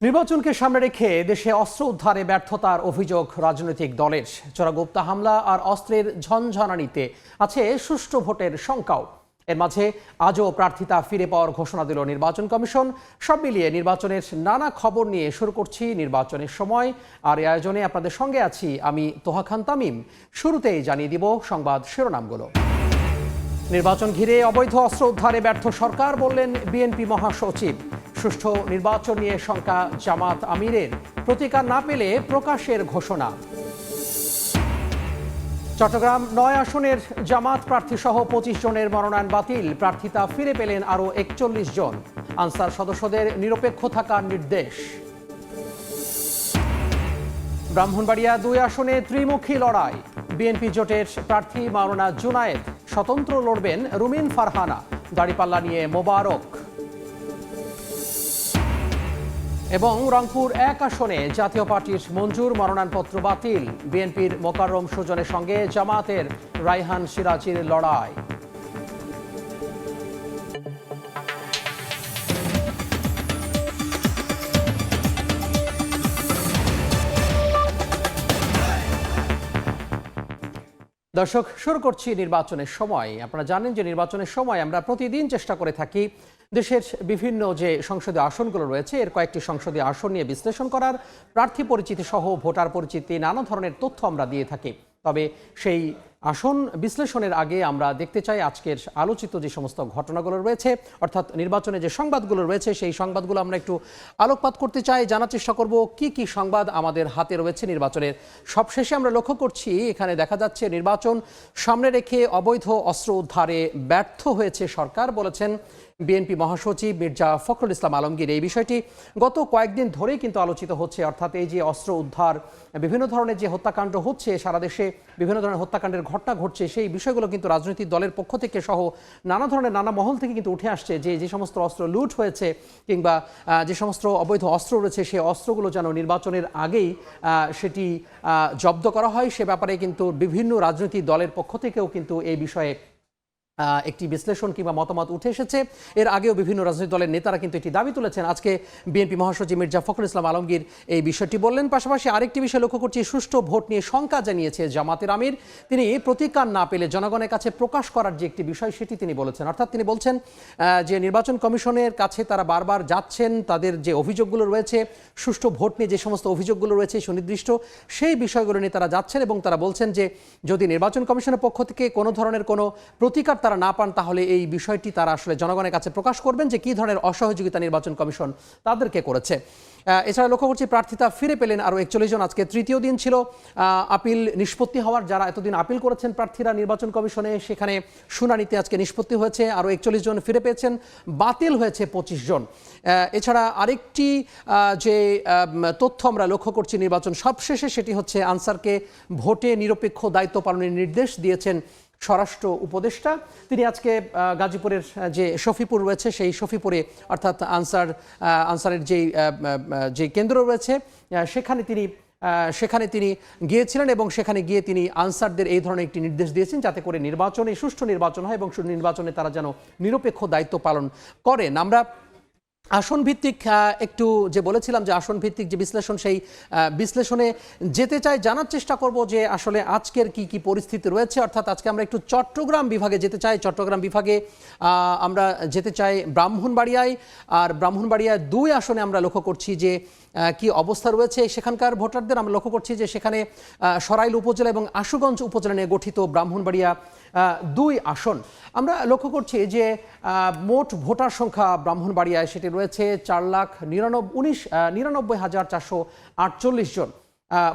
নির্বাচনকে সামনে রেখে দেশে অস্ত্র উদ্ধারে ব্যর্থতার অভিযোগ রাজনৈতিক দলের। চোরাগুপ্তা হামলা আর অস্ত্রের ঝনঝনানিতে আছে সুষ্ঠু ভোটের শঙ্কাও। এর মাঝে আজও প্রার্থিতা ফিরে পাওয়ার ঘোষণা দিল নির্বাচন কমিশন। সব মিলিয়ে নির্বাচনের নানা খবর নিয়ে শুরু করছি নির্বাচনের সময়। আর এই আয়োজনে আপনাদের সঙ্গে আছি আমি তোহা খান তামিম। শুরুতেই জানিয়ে দিব সংবাদ শিরোনামগুলো। নির্বাচন ঘিরে অবৈধ অস্ত্র উদ্ধারে ব্যর্থ সরকার, বললেন বিএনপি মহাসচিব। সুষ্ঠু নির্বাচন নিয়ে শঙ্কা জামাত আমিরের, প্রতিকার না পেলে প্রকাশের ঘোষণা। চট্টগ্রাম ৯ আসনের জামাত প্রার্থী সহ ২৫ জনের মনোনয়ন বাতিল, প্রার্থিতা ফিরে পেলেন আরও ৪১ জন। আনসার সদস্যদের নিরপেক্ষ থাকার নির্দেশ। ব্রাহ্মণবাড়িয়া ২ আসনে ত্রিমুখী লড়াই, বিএনপি জোটের প্রার্থী মাওলানা জুনায়েদ, স্বতন্ত্র লড়বেন রুমিন ফারহানা, দাড়িপাল্লা নিয়ে মোবারক। এবং রংপুর ১ আসনে জাতীয় পার্টির মঞ্জুর, মনোনয়নপত্র বাতিল, বিএনপির মোকাররম সুজনের সঙ্গে জামায়াতের রায়হান সিরাজির লড়াই। দর্শক, শুরু করছি নির্বাচনের সময়। আপনারা জানেন যে নির্বাচনের সময় আমরা প্রতিদিন চেষ্টা করে থাকি দেশের বিভিন্ন যে সংসদীয় আসনগুলো রয়েছে এর কয়েকটি সংসদীয় আসন নিয়ে বিশ্লেষণ করার, প্রার্থী পরিচিতি সহ ভোটার পরিচিতি, নানা ধরনের তথ্য আমরা দিয়ে থাকি। তবে সেই আসন বিশ্লেষণের আগে আমরা দেখতে চাই আজকের আলোচিত যে সমস্ত ঘটনাগুলো রয়েছে, অর্থাৎ নির্বাচনে যে সংবাদগুলো রয়েছে সেই সংবাদগুলো আমরা একটু আলোকপাত করতে চাই, জানার চেষ্টা করব কি কি সংবাদ আমাদের হাতে রয়েছে নির্বাচনের। সবশেষে আমরা লক্ষ্য করছি এখানে দেখা যাচ্ছে নির্বাচন সামনে রেখে অবৈধ অস্ত্র উদ্ধারে ব্যর্থ হয়েছে সরকার, বলেছেন বিএনপি মহাসচিব মির্জা ফখরুল ইসলাম আলমগীর। এই বিষয়টি গত কয়েকদিন ধরেই কিন্তু আলোচিত হচ্ছে, অর্থাৎ এই যে অস্ত্র উদ্ধার, বিভিন্ন ধরনের যে হত্যাকাণ্ড হচ্ছে, সারা দেশে বিভিন্ন ধরনের হত্যাকাণ্ডের ঘটনা ঘটছে, সেই বিষয়গুলো কিন্তু রাজনৈতিক দলের পক্ষ থেকে সহ নানা ধরনের নানা মহল থেকে কিন্তু উঠে আসছে যে যে সমস্ত অস্ত্র লুট হয়েছে কিংবা যে সমস্ত অবৈধ অস্ত্র রয়েছে সেই অস্ত্রগুলো যেন নির্বাচনের আগেই সেটি জব্দ করা হয়, সে ব্যাপারে কিন্তু বিভিন্ন রাজনৈতিক দলের পক্ষ থেকেও কিন্তু এই বিষয়ে একটি বিশ্লেষণ কিংবা মতামত উঠে এসেছে। এর আগেও বিভিন্ন রাজনৈতিক দলের নেতারা কিন্তু এটি দাবি তুলেছেন। আজকে বিএনপি মহাসচিব মির্জা ফখরুল ইসলাম আলমগীর এই বিষয়টি বললেন। পাশাপাশি আরেকটি বিষয় লক্ষ্য করছি, সুষ্ঠু ভোট নিয়ে শঙ্কা জানিয়েছে জামাতের আমির। তিনি প্রতিকার না পেলে জনগণের কাছে প্রকাশ করার যে একটি বিষয় সেটি তিনি বলেছেন। অর্থাৎ তিনি বলছেন যে নির্বাচন কমিশনের কাছে তারা বারবার যাচ্ছেন, তাদের যে অভিযোগগুলো রয়েছে সুষ্ঠু ভোট নিয়ে যে সমস্ত অভিযোগগুলো রয়েছে সুনির্দিষ্ট সেই বিষয়গুলো নিয়ে তারা যাচ্ছেন এবং তারা বলছেন যে যদি নির্বাচন কমিশনের পক্ষ থেকে কোনো ধরনের কোনো প্রতিকার তারা না পান তাহলে এই বিষয়টি তারা আসলে জনগণের কাছে প্রকাশ করবেন যে কী ধরনের অসহযোগিতা নির্বাচন কমিশন তাদেরকে করেছে। এছাড়া লক্ষ্য করছি প্রার্থিতা ফিরে পেলেন আরও ৪১ জন। আজকে তৃতীয় দিন ছিল আপিল নিষ্পত্তি হওয়ার। যারা এতদিন আপিল করেছেন প্রার্থীরা নির্বাচন কমিশনে, সেখানে শুনানিতে আজকে নিষ্পত্তি হয়েছে, আরও ৪১ জন ফিরে পেয়েছেন, বাতিল হয়েছে ২৫ জন। এছাড়া আরেকটি যে তথ্য আমরা লক্ষ্য করছি নির্বাচন সবশেষে, সেটি হচ্ছে আনসারকে ভোটে নিরপেক্ষ দায়িত্ব পালনের নির্দেশ দিয়েছেন স্বরাষ্ট্র উপদেষ্টা। তিনি আজকে গাজীপুরের যে শফিপুর রয়েছে সেই শফিপুরে, অর্থাৎ আনসারের যে কেন্দ্র রয়েছে সেখানে তিনি গিয়েছিলেন এবং সেখানে গিয়ে তিনি আনসারদের এই ধরনের একটি নির্দেশ দিয়েছেন যাতে করে নির্বাচনে সুষ্ঠু নির্বাচন হয় এবং নির্বাচনে তারা যেন নিরপেক্ষ দায়িত্ব পালন করেন। আমরা আসন ভিত্তিক একটু যে বলেছিলাম যে আসন ভিত্তিক যে বিশ্লেষণ, সেই বিশ্লেষণে যেতে চাই, জানার চেষ্টা করব যে আসলে আজকের কি কি পরিস্থিতি রয়েছে। অর্থাৎ আজকে আমরা একটু চট্টগ্রাম বিভাগে যেতে চাই। চট্টগ্রাম বিভাগে আমরা যেতে চাই ব্রাহ্মণবাড়িয়ায়, আর ব্রাহ্মণবাড়িয়ায় ২ আসনে আমরা লক্ষ্য করছি যে কি অবস্থা রয়েছে সেখানকার ভোটারদের। আমরা লক্ষ্য করছি যে সেখানে সরাইল উপজেলা এবং আশুগঞ্জ উপজেলা নিয়ে গঠিত ব্রাহ্মণবাড়িয়া ২ আসন। আমরা লক্ষ্য করছি যে মোট ভোটার সংখ্যা ব্রাহ্মণবাড়িয়ায় সেটি রয়েছে ৪,৯৯,৪48 জন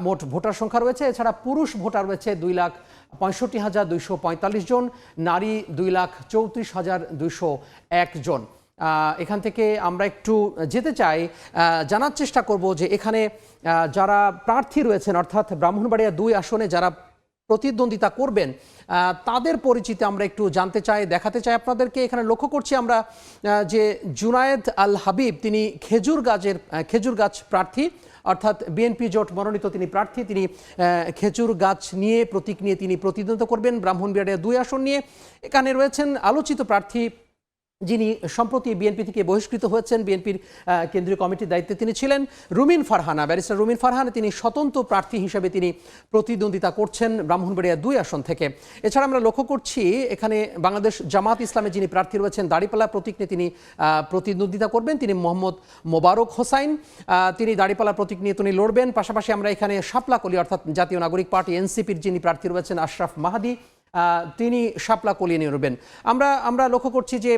মোট ভোটার সংখ্যা রয়েছে। এছাড়া পুরুষ ভোটার রয়েছে ২,৬৫,২৪৫ জন, নারী ২,34,২০১ জন। এখান থেকে আমরা একটু যেতে চাই, জানার চেষ্টা করব যে এখানে যারা প্রার্থী রয়েছেন, অর্থাৎ ব্রাহ্মণবাড়িয়া ২ আসনে যারা প্রতিদ্বন্দ্বিতা করবেন তাদের পরিচিতি আমরা একটু জানতে চাই, দেখাতে চাই আপনাদেরকে। এখানে লক্ষ্য করছি আমরা যে জুনায়েদ আল হাবিব তিনি খেজুর গাছ প্রার্থী, অর্থাৎ বিএনপি জোট মনোনীত তিনি প্রার্থী। তিনি খেজুর গাছ নিয়ে প্রতীক নিয়ে তিনি প্রতিদ্বন্দ্বিতা করবেন ব্রাহ্মণবাড়িয়া 2 আসন নিয়ে। এখানে রয়েছেন আলোচিত প্রার্থী যিনি সম্প্রতি বিএনপি থেকে বহিষ্কৃত হয়েছেন, বিএনপির কেন্দ্রীয় কমিটির দায়িত্বে তিনি ছিলেন, রুমিন ফারহানা, ব্যারিস্টার রুমিন ফারহানা। তিনি স্বতন্ত্র প্রার্থী হিসেবে তিনি প্রতিদ্বন্দ্বিতা করছেন ব্রাহ্মণবাড়িয়া 2 আসন থেকে। এছাড়া আমরা লক্ষ্য করছি এখানে বাংলাদেশ জামাত ইসলামে যিনি প্রার্থী রয়েছেন দাড়িপাল্লা প্রতীক নিয়ে তিনি প্রতিদ্বন্দ্বিতা করবেন, তিনি মোহাম্মদ মোবারক হোসাইন। তিনি দাড়িপাল্লা প্রতীক নিয়ে তিনি লড়বেন। পাশাপাশি আমরা এখানে শাপলাকলি অর্থাৎ জাতীয় নাগরিক পার্টি এনসিপির যিনি প্রার্থী রয়েছেন আশরাফ মাহাদি, তিনি শাপলাকলি নিয়ে লড়বেন। আমরা লক্ষ্য করছি যে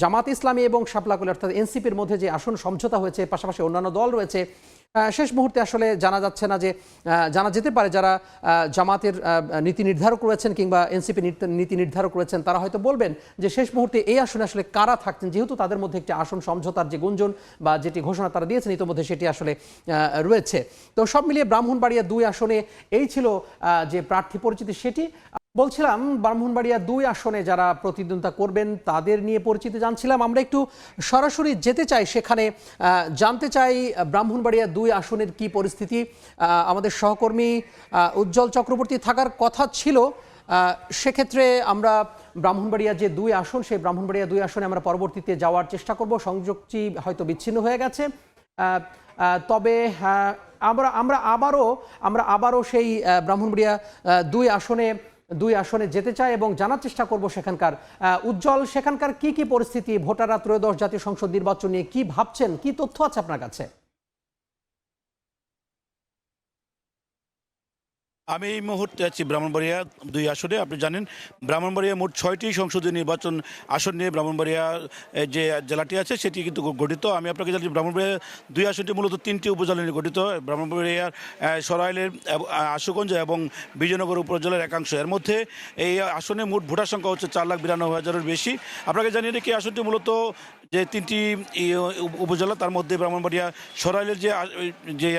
জামাত ইসলামী এবং শাপলাকলি অর্থাৎ এনসিপির মধ্যে যে আসন সমঝোতা হয়েছে, পাশাপাশি অন্যান্য দল রয়েছে, শেষ মুহূর্তে আসলে জানা যাচ্ছে না যে জানা যেতে পারে যারা জামাতের নীতি নির্ধারক রয়েছেন কিংবা এনসিপি নীতি নির্ধারক রয়েছেন তারা হয়তো বলবেন যে শেষ মুহূর্তে এই আসনে আসলে কারা থাকছেন, যেহেতু তাদের মধ্যে একটি আসন সমঝোতার যে গুঞ্জন বা যেটি ঘোষণা তারা দিয়েছেন ইতিমধ্যে সেটি আসলে রয়েছে। তো সব মিলিয়ে ব্রাহ্মণবাড়িয়া 2 আসনে এই ছিল যে প্রার্থী পরিচিতি সেটি। বলছিলাম ব্রাহ্মণবাড়িয়া 2 আসনে যারা প্রতিদ্বন্দ্বিতা করবেন তাদের নিয়ে পরিচিতি জানছিলাম। আমরা একটু সরাসরি যেতে চাই সেখানে, জানতে চাই ব্রাহ্মণবাড়িয়া 2 আসনের কি পরিস্থিতি। আমাদের সহকর্মী উজ্জ্বল চক্রবর্তী থাকার কথা ছিল, সেক্ষেত্রে আমরা ব্রাহ্মণবাড়িয়া যে 2 আসন সেই ব্রাহ্মণবাড়িয়া 2 আসনে আমরা পরবর্তীতে যাওয়ার চেষ্টা করব। সংযোগটি হয়তো বিচ্ছিন্ন হয়ে গেছে, তবে আমরা আবারও সেই ব্রাহ্মণবাড়িয়া 2 আসনে যেতে চাই এবং জানার চেষ্টা করব সেখানকার উজ্জ্বল সেখানকার কি পরিস্থিতি, ভোটাররা ত্রয়োদশ জাতীয় সংসদ নির্বাচন নিয়ে কি ভাবছেন, কি তথ্য আছে আপনার কাছে? আমি এই মুহূর্তে আছি ব্রাহ্মণবাড়িয়া 2 আসনে। আপনি জানেন ব্রাহ্মণবাড়িয়া মোট 6টি সংসদীয় নির্বাচন আসন নিয়ে ব্রাহ্মণবাড়িয়া যে জেলাটি আছে সেটি কিন্তু গঠিত। আমি আপনাকে জানি ব্রাহ্মণবাড়িয়া 2 আসনটি মূলত 3টি উপজেলা নিয়ে গঠিত। ব্রাহ্মণবাড়িয়ার সরাইলের আশুগঞ্জ এবং বিজয়নগর উপজেলার একাংশ। এর মধ্যে এই আসনে মোট ভোটার সংখ্যা হচ্ছে 4,92,000-এর বেশি। আপনাকে জানিয়ে রেখে আসনটি মূলত যে 3টি উপজেলা, তার মধ্যে ব্রাহ্মণবাড়িয়া সরাইলের যে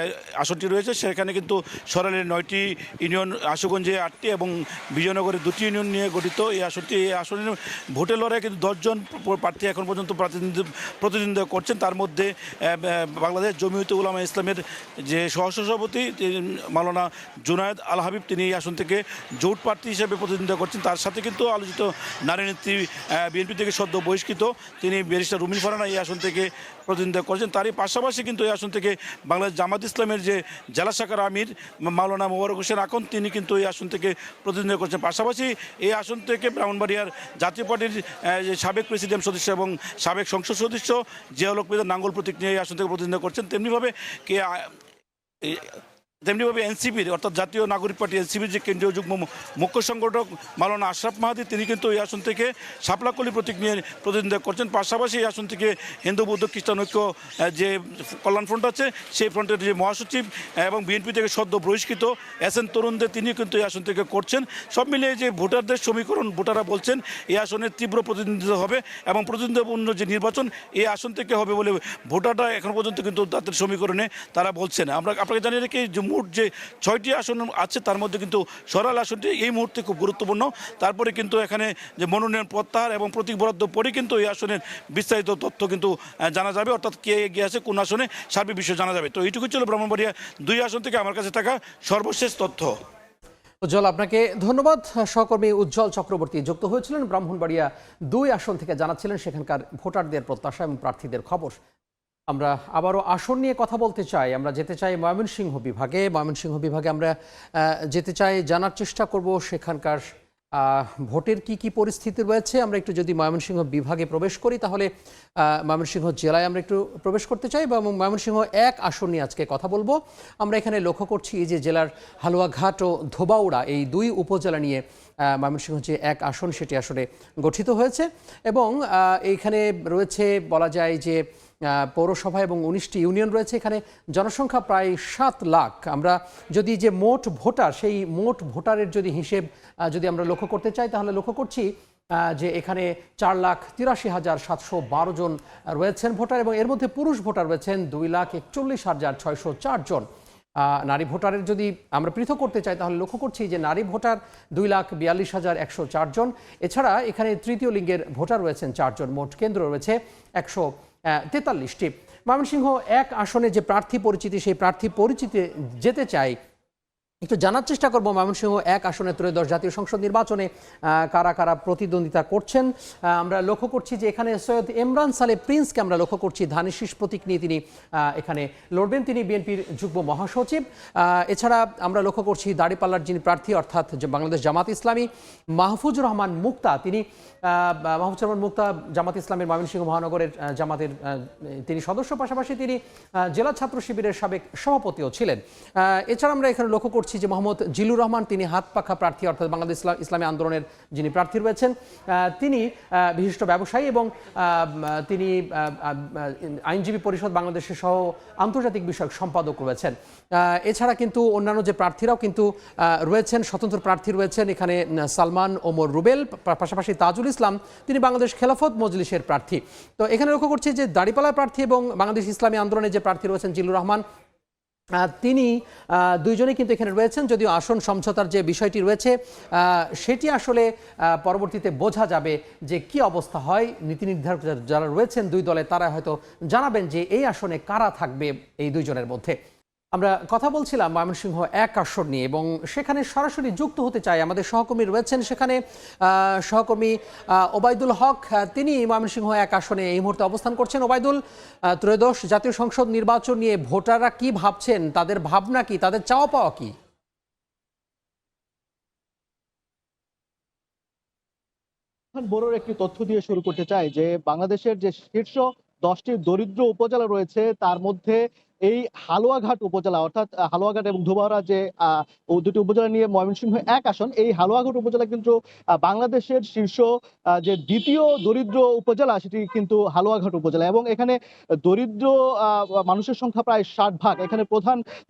আসনটি রয়েছে সেখানে কিন্তু সরাইলের 9টি ইউনিয়ন, আশুগঞ্জে 8টি এবং বিজয়নগরের 2টি ইউনিয়ন নিয়ে গঠিত এই আসনের ভোটের লড়াই কিন্তু 10 জন প্রার্থী এখন পর্যন্ত প্রতিদ্বন্দ্বিতা করছেন। তার মধ্যে বাংলাদেশ জমিয়তে উলামা ইসলামের যে সহসভাপতি মাওলানা জুনায়েদ আল হাবিব তিনি এই আসন থেকে জোট প্রার্থী হিসেবে প্রতিদ্বন্দ্বিতা করছেন। তার সাথে কিন্তু আলোচিত নারী নেত্রী বিএনপি থেকে সদ্য বহিষ্কৃত তিনি ব্যারিস্টার রুমিন ফারহানা এই আসন থেকে প্রতিদ্বন্দ্বিতা করছেন। তারই পাশাপাশি কিন্তু এই আসন থেকে বাংলাদেশ জামাত ইসলামের যে জেলা শাখার আমির মাওলানা মোবারক হোসেন আকন তিনি কিন্তু এই আসন থেকে প্রতিদ্বন্দ্বিতা করছেন। পাশাপাশি এই আসন থেকে ব্রাহ্মণবাড়িয়ার জাতীয় পার্টির যে সাবেক প্রেসিডেন্ট সদস্য এবং সাবেক সংসদ সদস্য জিয়াউল হক মির্জা নাঙ্গল প্রতীক নিয়ে এই আসন থেকে প্রতিদ্বন্দ্বিতা করছেন। তেমনিভাবে এনসিপির অর্থাৎ জাতীয় নাগরিক পার্টি এনসিপির যে কেন্দ্রীয় যুগ্ম মুখ্য সংগঠক মাওলানা আশরাফ মাহাদি তিনি কিন্তু এই আসন থেকে শাপলাকলি প্রতীক নিয়ে প্রতিদ্বন্দ্বিতা করছেন। পাশাপাশি এই আসন থেকে হিন্দু বৌদ্ধ খ্রিস্টান ঐক্য যে কল্যাণ ফ্রন্ট আছে সেই ফ্রন্টের যে মহাসচিব এবং বিএনপি থেকে সদ্য বহিষ্কৃত এসএন তরুণদের তিনি কিন্তু এই আসন থেকে করছেন। সব মিলিয়ে যে ভোটারদের সমীকরণ, ভোটাররা বলছেন এই আসনের তীব্র প্রতিদ্বন্দ্বিতা হবে এবং প্রতিদ্বন্দ্বিতাপূর্ণ যে নির্বাচন এই আসন থেকে হবে বলে ভোটাররা এখন পর্যন্ত কিন্তু তাদের সমীকরণে তারা বলছেন। আমরা আপনাকে জানিয়ে রেখে মোট যে 6টি আসন আছে তার মধ্যে কিন্তু সরাইল আসনটি এই মুহূর্তে খুব গুরুত্বপূর্ণ। তারপরে কিন্তু এখানে যে মনোনয়ন প্রত্যাহার এবং প্রতীক বরাদ্দ পরে কিন্তু এই আসনের বিস্তারিত তথ্য কিন্তু জানা যাবে, অর্থাৎ কে এগিয়ে আছে কোন আসনে সার্বিক বিষয় জানা যাবে। তো এইটুকু ছিল ব্রাহ্মণবাড়িয়া 2 আসন থেকে আমার কাছে থাকা সর্বশেষ তথ্য। উজ্জ্বল, আপনাকে ধন্যবাদ। সহকর্মী উজ্জ্বল চক্রবর্তী যুক্ত হয়েছিলেন ব্রাহ্মণবাড়িয়া 2 আসন থেকে, জানাচ্ছিলেন সেখানকার ভোটারদের প্রত্যাশা এবং প্রার্থীদের খবর। আমরা আবারও আসন নিয়ে কথা বলতে চাই, আমরা যেতে চাই ময়মনসিংহ বিভাগে আমরা যেতে চাই, জানার চেষ্টা করব সেখানকার ভোটের কি পরিস্থিতি রয়েছে। আমরা একটু যদি ময়মনসিংহ বিভাগে প্রবেশ করি তাহলে ময়মনসিংহ জেলায় আমরা একটু প্রবেশ করতে চাই এবং ময়মনসিংহ 1 আসন নিয়ে আজকে কথা বলবো। আমরা এখানে লক্ষ্য করছি যে জেলার হালুয়াঘাট ও ধোবাউড়া এই 2 উপজেলা নিয়ে ময়মনসিংহ যে 1 আসন সেটি আসলে গঠিত হয়েছে এবং এইখানে রয়েছে বলা যায় যে পৌরসভা এবং 19টি ইউনিয়ন রয়েছে। এখানে জনসংখ্যা প্রায় 7 লাখ। আমরা যদি যে মোট ভোটার সেই মোট ভোটারের যদি হিসেব যদি আমরা লক্ষ্য করতে চাই তাহলে লক্ষ্য করছি যে এখানে 4,83,712 জন রয়েছেন ভোটার এবং এর মধ্যে পুরুষ ভোটার রয়েছেন 2,41,604 জন। নারী ভোটারের যদি আমরা পৃথক করতে চাই তাহলে লক্ষ্য করছি যে নারী ভোটার 2,42,104 জন। এছাড়া এখানে তৃতীয় লিঙ্গের ভোটার রয়েছেন 4 জন। মোট কেন্দ্র রয়েছে 143টি। ময়মনসিংহ 1 আসনে যে প্রার্থী পরিচিতি, সেই প্রার্থী পরিচিতি যেতে চাই, একটু জানার চেষ্টা করব ময়মনসিংহ 1 আসনে ত্রয়োদশ জাতীয় সংসদ নির্বাচনে কারা কারা প্রতিদ্বন্দ্বিতা করছেন। আমরা লক্ষ্য করছি যে এখানে সৈয়দ ইমরান সালেহ প্রিন্সকে আমরা লক্ষ্য করছি, ধানের শীষ প্রতীক নিয়ে তিনি এখানে লড়বেন। তিনি বিএনপির যুগ্ম মহাসচিব। এছাড়া আমরা লক্ষ্য করছি দাঁড়িপাল্লার যিনি প্রার্থী অর্থাৎ বাংলাদেশ জামাত ইসলামী মাহফুজুর রহমান মুক্তা, তিনি মাহফুজুর রহমান মুক্তা জামাত ইসলামের ময়মনসিংহ মহানগরের জামাতের তিনি সদস্য, পাশাপাশি তিনি জেলা ছাত্র শিবিরের সাবেক সভাপতিও ছিলেন। এছাড়া আমরা এখানে লক্ষ্য করছি যে মোহাম্মদ জিলুর রহমান, তিনি হাত পাখা প্রার্থী অর্থাৎ বাংলাদেশ ইসলামী আন্দোলনের যিনি প্রার্থী রয়েছেন, তিনি বিশিষ্ট ব্যবসায়ী এবং তিনি আইনজীবী পরিষদ বাংলাদেশের সহ আন্তর্জাতিক বিষয়ক সম্পাদক রয়েছেন। এছাড়া কিন্তু অন্যান্য যে প্রার্থীরাও কিন্তু রয়েছেন, স্বতন্ত্র প্রার্থী রয়েছেন এখানে সালমান ওমর রুবেল, পাশাপাশি তাজুল ইসলাম, তিনি বাংলাদেশ খেলাফত মজলিসের প্রার্থী। তো এখানে লক্ষ্য করছি যে দাঁড়িপাল্লার প্রার্থী এবং বাংলাদেশ ইসলামী আন্দোলনের যে প্রার্থী রয়েছেন জিলুর রহমান, তিনি দুইজনেই কিন্তু এখানে রয়েছেন। যদিও আসন সমঝোতার যে বিষয়টি রয়েছে সেটি আসলে পরবর্তীতে বোঝা যাবে যে কি অবস্থা হয়। নীতি নির্ধারক যারা রয়েছেন দুই দলে, তারা হয়তো জানাবেন যে এই আসনে কারা থাকবে এই দুইজনের মধ্যে। আমরা কথা বলছিলাম ময়মনসিংহ 1 আসন নিয়ে এবং সেখানে সরাসরি যুক্ত হতে চাই, আমাদের সহকর্মী রয়েছেন সেখানে, সহকর্মী ওবায়দুল হক, তিনি ময়মনসিংহ 1 আসনে এই মুহূর্তে অবস্থান করছেন। ওবায়দুল, ত্রয়োদশ জাতীয় সংসদ নির্বাচন নিয়ে ভোটাররা কি ভাবছেন, তাদের ভাবনা কি, তাদের চাওয়া পাওয়া কি? বড় একটি তথ্য দিয়ে শুরু করতে চাই যে বাংলাদেশের যে শীর্ষ 10টি দরিদ্র উপজেলা রয়েছে তার মধ্যে এই হালুয়াঘাট উপজেলা, অর্থাৎ হালুয়াঘাট এবং ধোবাউড়া যে দুটি উপজেলা নিয়ে ময়মনসিংহ 1 আসন, এই হালুয়াঘাট উপজেলা কিন্তু বাংলাদেশের শীর্ষ যে দ্বিতীয় দরিদ্র উপজেলা সেটি কিন্তু হালুয়াঘাট উপজেলা, এবং এখানে দরিদ্র মানুষের সংখ্যা প্রায় 60 ভাগ। এখানে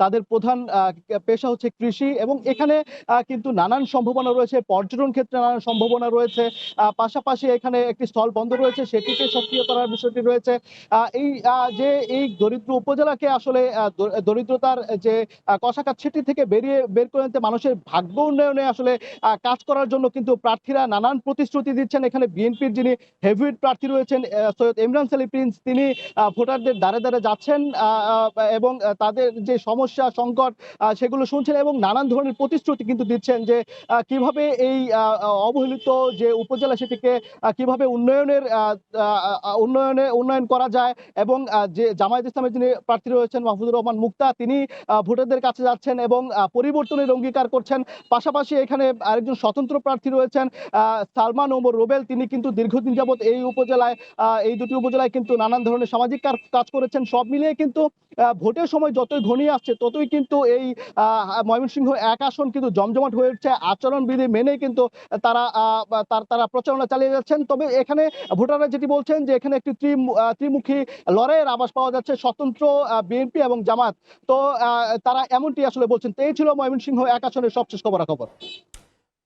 তাদের প্রধান পেশা হচ্ছে কৃষি, এবং এখানে কিন্তু নানান সম্ভাবনা রয়েছে, পর্যটন ক্ষেত্রে নানান সম্ভাবনা রয়েছে। পাশাপাশি এখানে একটি স্থল বন্দর রয়েছে, সেটিকে সক্রিয় করার বিষয়টি রয়েছে। এই দরিদ্র উপজেলাকে আসলে দরিদ্রতার যে কষাঘাত সেটি থেকে বের করে আনতে মানুষের ভাগ্য উন্নয়নে আসলে কাজ করার জন্য কিন্তু প্রার্থীরা নানান প্রতিশ্রুতি দিচ্ছেন। এখানে বিএনপির যিনি হেভিওয়েট প্রার্থী রয়েছেন সৈয়দ ইমরান সালেহ প্রিন্স, তিনি ভোটারদের দ্বারে দ্বারে যাচ্ছেন এবং তাদের যে সমস্যা সংকট সেগুলো শুনছেন এবং নানান ধরনের প্রতিশ্রুতি কিন্তু দিচ্ছেন যে কিভাবে এই অবহেলিত যে উপজেলা সেটিকে কিভাবে উন্নয়ন করা যায়। এবং যে জামায়াত ইসলামের যিনি প্রার্থী রয়েছেন মাহফুজুর রহমান মুক্তা, তিনি ভোটারদের কাছে যাচ্ছেন এবং পরিবর্তনের অঙ্গীকার করছেন। পাশাপাশি এখানে আরেকজন স্বতন্ত্র প্রার্থী রয়েছেন সালমান ওমর রুবেল, তিনি কিন্তু দীর্ঘদিন যাবৎ এই দুটি উপজেলায় কিন্তু নানান ধরনের সামাজিক কাজ করেছেন। সব মিলিয়ে কিন্তু ভোটের সময় যতই ঘনিয়ে আসছে ততই কিন্তু এই ময়মনসিংহ 1 আসন কিন্তু জমজমাট হয়ে উঠছে। আচরণবিধি মেনে কিন্তু তারা প্রচারণা চালিয়ে যাচ্ছেন। তবে এখানে ভোটাররা যেটি বলছেন যে এখানে একটি ত্রিমুখী লড়াইয়ের আভাস পাওয়া যাচ্ছে, স্বতন্ত্র বিএনপি এবং জামাত। তো তারা এমনটি আসলে বলছেন। তো এই ছিল ময়মনসিংহ 1 আসনের সবশেষ খবরাখবর।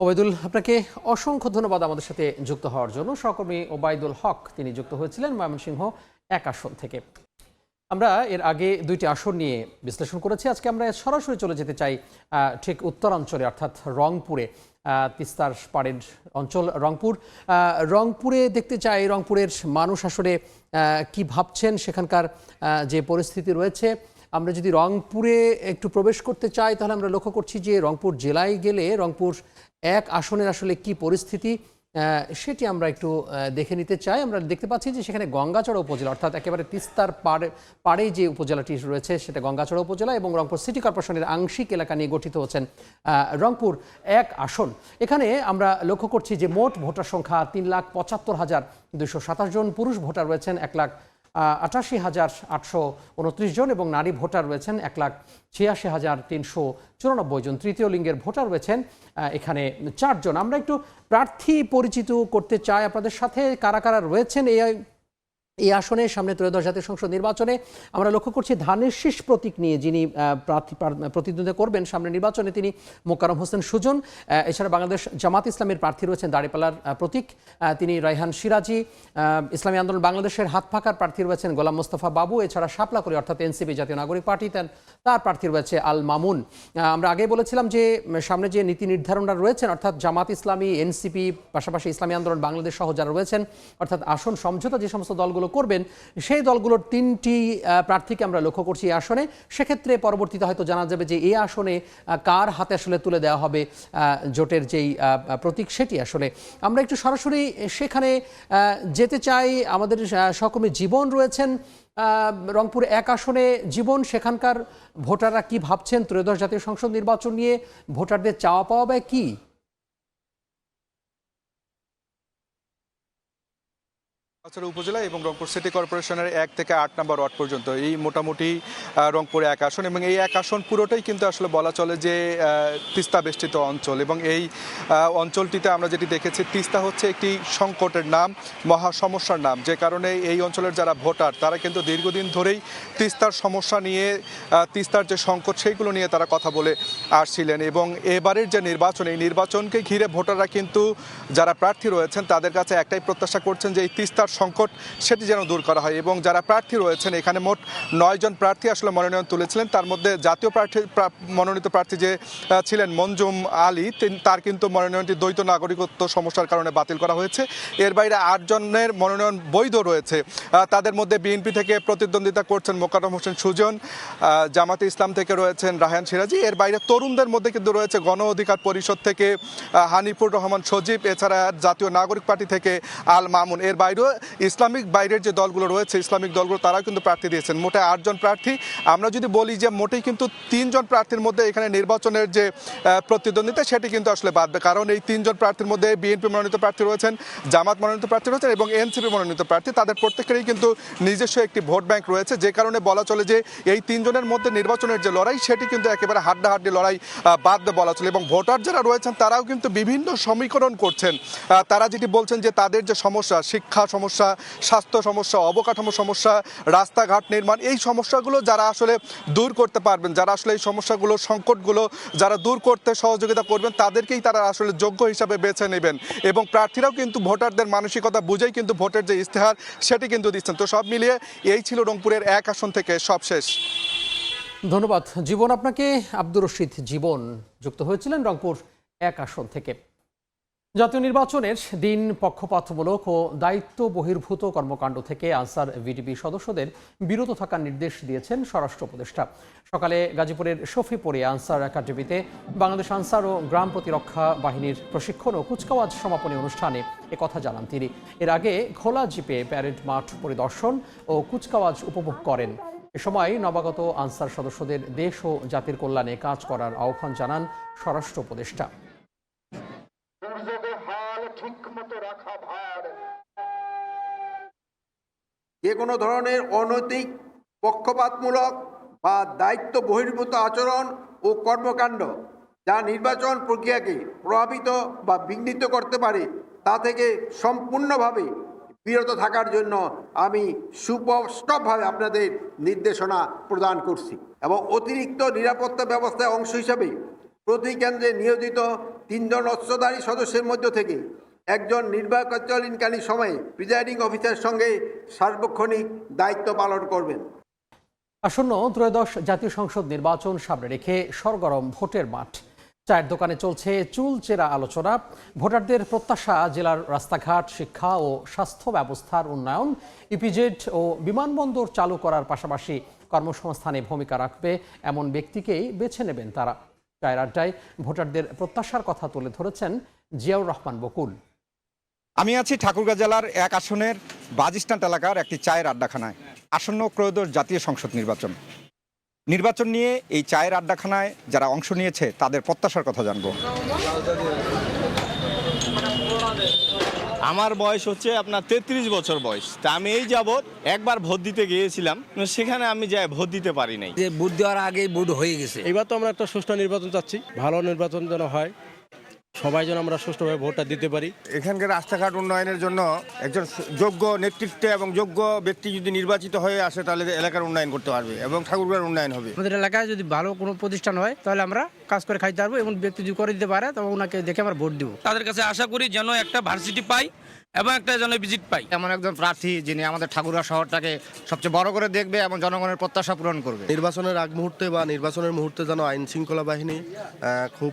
ওবায়দুল, আপনাকে অসংখ্য ধন্যবাদ আমাদের সাথে যুক্ত হওয়ার জন্য। সহকর্মী ওবায়দুল হক তিনি যুক্ত হয়েছিলেন ময়মনসিংহ 1 আসন থেকে। আমরা এর আগে 2টি আসন নিয়ে বিশ্লেষণ করেছি। আজকে আমরা সরাসরি চলে যেতে চাই ঠিক উত্তরাঞ্চলে, অর্থাৎ রংপুরে, তিস্তার পাড়ের অঞ্চল রংপুরে দেখতে চাই রংপুরের মানুষ আসলে কি ভাবছেন, সেখানকার যে পরিস্থিতি রয়েছে। আমরা যদি রংপুরে একটু প্রবেশ করতে চাই তাহলে আমরা লক্ষ্য করছি যে রংপুর জেলায় গেলে রংপুর 1 আসনের আসলে কি পরিস্থিতি সেটি আমরা একটু দেখে নিতে চাই। আমরা দেখতে পাচ্ছি যে সেখানে গঙ্গাচড়া উপজেলা, অর্থাৎ একেবারে তিস্তার পাড়ে যে উপজেলাটি রয়েছে সেটা গঙ্গাচড়া উপজেলা, এবং রংপুর সিটি কর্পোরেশনের আংশিক এলাকা নিয়ে গঠিত হচ্ছেন রংপুর 1 আসন। এখানে আমরা লক্ষ্য করছি যে মোট ভোটার সংখ্যা 3,75,227 জন, পুরুষ ভোটার রয়েছেন 1,88,829 জন এবং নারী ভোটার রয়েছেন 1,86,394 জন। তৃতীয় লিঙ্গের ভোটার রয়েছেন এখানে 4 জন। আমরা একটু প্রার্থী পরিচিত করতে চাই আপনাদের সাথে, কারা কারা রয়েছেন এই আসনে সামনে ত্রয়োদশ জাতীয় সংসদ নির্বাচনে আমরা লক্ষ্য করছি ধানের শীষ প্রতীক নিয়ে যিনি প্রতিদ্বন্দ্বিতা করবেন সামনে নির্বাচনে তিনি মোকাররম হোসেন সুজন। এছাড়া বাংলাদেশ জামাত ইসলামের প্রার্থী রয়েছেন দাঁড়িপাল্লার প্রতীক, তিনি রায়হান সিরাজি। ইসলামী আন্দোলন বাংলাদেশের হাত ফাঁকার প্রার্থী রয়েছেন গোলাম মোস্তফা বাবু। এছাড়া শাপলাকড়ি অর্থাৎ এনসিপি জাতীয় নাগরিক পার্টি তার প্রার্থী রয়েছে আল মামুন। আমরা আগেই বলেছিলাম যে সামনে যে নীতি নির্ধারণরা রয়েছেন অর্থাৎ জামাত ইসলামী, এনসিপি, পাশাপাশি ইসলামী আন্দোলন বাংলাদেশ সহ যারা রয়েছেন অর্থাৎ আসন সমঝোতা যে সমস্ত দলগুলো করবেন সেই দলগুলোর 3টি প্রার্থীকে আমরা লক্ষ্য করছি এই আসনে। সেক্ষেত্রে পরবর্তীতে হয়তো জানা যাবে যে এই আসনে কার হাতে আসলে তুলে দেওয়া হবে জোটের যেই প্রতীক সেটি। আসলে আমরা একটু সরাসরি সেখানে যেতে চাই। আমাদের সহকর্মী জীবন রয়েছেন রংপুর 1 আসনে। জীবন, সেখানকার ভোটাররা কি ভাবছেন ত্রয়োদশ জাতীয় সংসদ নির্বাচন নিয়ে? ভোটারদের চাওয়া পাওয়া বা কি? উপজেলা এবং রংপুর সিটি কর্পোরেশনের 1 থেকে 8 নম্বর ওয়ার্ড পর্যন্ত এই মোটামুটি রংপুরে 1 আসন, এবং এই 1 আসন পুরোটাই কিন্তু আসলে বলা চলে যে তিস্তা বেষ্টিত অঞ্চল। এবং এই অঞ্চলটিতে আমরা যেটি দেখেছি, তিস্তা হচ্ছে একটি সংকটের নাম, মহা সমস্যার নাম, যে কারণে এই অঞ্চলের যারা ভোটার তারা কিন্তু দীর্ঘদিন ধরেই তিস্তার সমস্যা নিয়ে, তিস্তার যে সংকট সেইগুলো নিয়ে তারা কথা বলে আসছিলেন। এবং এবারের যে নির্বাচন, এই নির্বাচনকে ঘিরে ভোটাররা কিন্তু যারা প্রার্থী রয়েছেন তাদের কাছে একটাই প্রত্যাশা করছেন যে এই তিস্তার সংকট সেটি যেন দূর করা হয়। এবং যারা প্রার্থী রয়েছেন, এখানে মোট 9 জন প্রার্থী আসলে মনোনয়ন তুলেছিলেন। তার মধ্যে জাতীয় মনোনীত প্রার্থী যে ছিলেন মঞ্জুম আলী, তার কিন্তু মনোনয়নটি দ্বৈত নাগরিকত্ব সমস্যার কারণে বাতিল করা হয়েছে। এর বাইরে 8 জনের মনোনয়ন বৈধ রয়েছে। তাদের মধ্যে বিএনপি থেকে প্রতিদ্বন্দ্বিতা করছেন মোকাররম হোসেন সুজন, জামাতে ইসলাম থেকে রয়েছেন রায়হান সিরাজি। এর বাইরে তরুণদের মধ্যে কিন্তু রয়েছে গণ অধিকার পরিষদ থেকে হানিফুর রহমান সজীব, এছাড়া জাতীয় নাগরিক পার্টি থেকে আল মামুন। এর বাইরেও ইসলামিক বাইরের যে দলগুলো রয়েছে, ইসলামিক দলগুলো তারাও কিন্তু প্রার্থী দিয়েছেন। মোটে 8 জন প্রার্থী। আমরা যদি বলি যে মোটেই কিন্তু 3 জন প্রার্থীর মধ্যে এখানে নির্বাচনের যে প্রতিদ্বন্দ্বিতা সেটি কিন্তু আসলে বাড়বে, কারণ এই 3 জন প্রার্থীর মধ্যে বিএনপি মনোনীত প্রার্থী রয়েছেন, জামাত মনোনীত প্রার্থী রয়েছেন এবং এনসিপি মনোনীত প্রার্থী। তাদের প্রত্যেকেরই কিন্তু নিজস্ব একটি ভোট ব্যাংক রয়েছে, যে কারণে বলা চলে যে এই 3 জনের মধ্যে নির্বাচনের যে লড়াই সেটি কিন্তু একেবারে হাড্ডাহাড্ডি লড়াই বাঁধবে বলা চলে। এবং ভোটার যারা রয়েছেন তারাও কিন্তু বিভিন্ন সমীকরণ করছেন। তারা যেটি বলছেন যে তাদের যে সমস্যা, শিক্ষা সমস্যা, স্বাস্থ্য সমস্যা, অবকাঠামো সমস্যা, রাস্তাঘাট নির্মাণ, এই সমস্যাগুলো যারা আসলে দূর করতে পারবেন, যারা আসলে এই সমস্যাগুলো, সংকটগুলো যারা দূর করতে সহযোগিতা করবেন, তাদেরকেই তারা আসলে যোগ্য হিসাবে বেছে নেবেন। এবং প্রার্থীরাও কিন্তু ভোটারদের মানসিকতা বুঝেই কিন্তু ভোটের যে ইস্তেহার সেটি কিন্তু দিচ্ছেন। তো সব মিলিয়ে এই ছিল রংপুরের 1 আসন থেকে সবশেষ। ধন্যবাদ জীবন আপনাকে। আব্দুর রশিদ জীবন যুক্ত হয়েছিলেন রংপুর 1 আসন থেকে। জাতীয় নির্বাচনের দিন পক্ষপাতমূলক ও দায়িত্ব বহির্ভূত কর্মকাণ্ড থেকে আনসার ভিডিপি সদস্যদের বিরত থাকার নির্দেশ দিয়েছেন স্বরাষ্ট্র উপদেষ্টা। সকালে গাজীপুরের শফিপুরে আনসার একাডেমিতে বাংলাদেশ আনসার ও গ্রাম প্রতিরক্ষা বাহিনীর প্রশিক্ষণ ও কুচকাওয়াজ সমাপনী অনুষ্ঠানে একথা জানান তিনি। এর আগে খোলা জিপে প্যারেড মাঠ পরিদর্শন ও কুচকাওয়াজ উপভোগ করেন। এ সময় নবাগত আনসার সদস্যদের দেশ ও জাতির কল্যাণে কাজ করার আহ্বান জানান স্বরাষ্ট্র উপদেষ্টা। যে কোনো ধরনের অনৈতিক, পক্ষপাতমূলক বা দায়িত্ব বহির্ভূত আচরণ ও কর্মকাণ্ড যা নির্বাচন প্রক্রিয়াকে প্রভাবিত বা বিঘ্নিত করতে পারে তা থেকে সম্পূর্ণভাবে বিরত থাকার জন্য আমি সুস্পষ্টভাবে আপনাদের নির্দেশনা প্রদান করছি। এবং অতিরিক্ত নিরাপত্তা ব্যবস্থার অংশ হিসাবে প্রতি কেন্দ্রে নিয়োজিত 3 জন অস্ত্রধারী সদস্যের মধ্য থেকে একজন নির্বাচনকালীন সময়ে প্রিজাইডিং অফিসারের সঙ্গে সার্বক্ষণিক দায়িত্ব পালন করবেন। আসন্ন ত্রয়োদশ জাতীয় সংসদ নির্বাচন সামনে রেখে সরগরম ভোটের মাঠ। চায়ের দোকানে চলছে চুলচেরা আলোচনা। ভোটারদের প্রত্যাশা জেলার রাস্তাঘাট, শিক্ষা ও স্বাস্থ্য ব্যবস্থার উন্নয়ন, ইপিজেড ও বিমানবন্দর চালু করার পাশাপাশি কর্মসংস্থানে ভূমিকা রাখবে এমন ব্যক্তিকেই বেছে নেবেন তারা। চায়ের আড্ডায় ভোটারদের প্রত্যাশার কথা তুলে ধরেছেন জিয়াউর রহমান বকুল। আমি আছি ঠাকুরগাঁ জেলার 1 আসনের বাজিস্ট্যান্ড এলাকার একটি চায়ের আড্ডাখানায়। আসন্ন ত্রয়োদশ জাতীয় সংসদ নির্বাচন নিয়ে এই চায়ের আড্ডাখানায় যারা অংশ নিয়েছে তাদের প্রত্যাশার কথা জানবো। আমার বয়স হচ্ছে আপনার 33 বছর বয়স। তা আমি এই যাবৎ একবার ভোট দিতে গিয়েছিলাম, সেখানে আমি যাই ভোট দিতে পারি নাই। যে ভোট দেওয়ার আগেই ভোট হয়ে গেছে। এবার তো আমরা একটা সুষ্ঠু নির্বাচন চাচ্ছি, ভালো নির্বাচন যেন হয়, সবাই যেন আমরা সুষ্ঠুভাবে ভোটটা দিতে পারি। এখানকার রাস্তাঘাট উন্নয়নের জন্য একজন যোগ্য নেতৃত্বে এবং যোগ্য ব্যক্তি যদি নির্বাচিত হয়ে আসে তাহলে এলাকার উন্নয়ন করতে পারবে এবং ঠাকুরগাঁওয়ের উন্নয়ন হবে। আমাদের এলাকায় যদি ভালো কোনো প্রতিষ্ঠান হয় তাহলে আমরা কাজ করে খাইতে পারবো, এবং ব্যক্তি যদি করে দিতে পারে তবে ওনাকে দেখে আমরা ভোট দিব। তাদের কাছে আশা করি যেন একটা ভার্সিটি পাই এবং একটা যেন ভিজিট পাই। এমন একজন প্রার্থী যিনি আমাদের ঠাকুরগাঁও শহরটাকে সবচেয়ে বড় করে দেখবে এবং জনগণের প্রত্যাশা পূরণ করবে। নির্বাচনের আগ মুহূর্তে বা নির্বাচনের মুহূর্তে যেন আইন শৃঙ্খলা বাহিনী খুব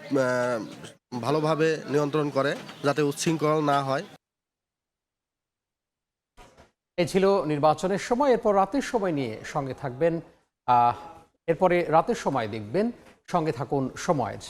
ভালোভাবে নিয়ন্ত্রণ করে, যাতে উচ্ছৃঙ্খল না হয়। এ ছিল নির্বাচনের সময়। এরপর রাতের সময় নিয়ে সঙ্গে থাকবেন, এরপরে রাতের সময় দেখবেন। সঙ্গে থাকুন সময়ের।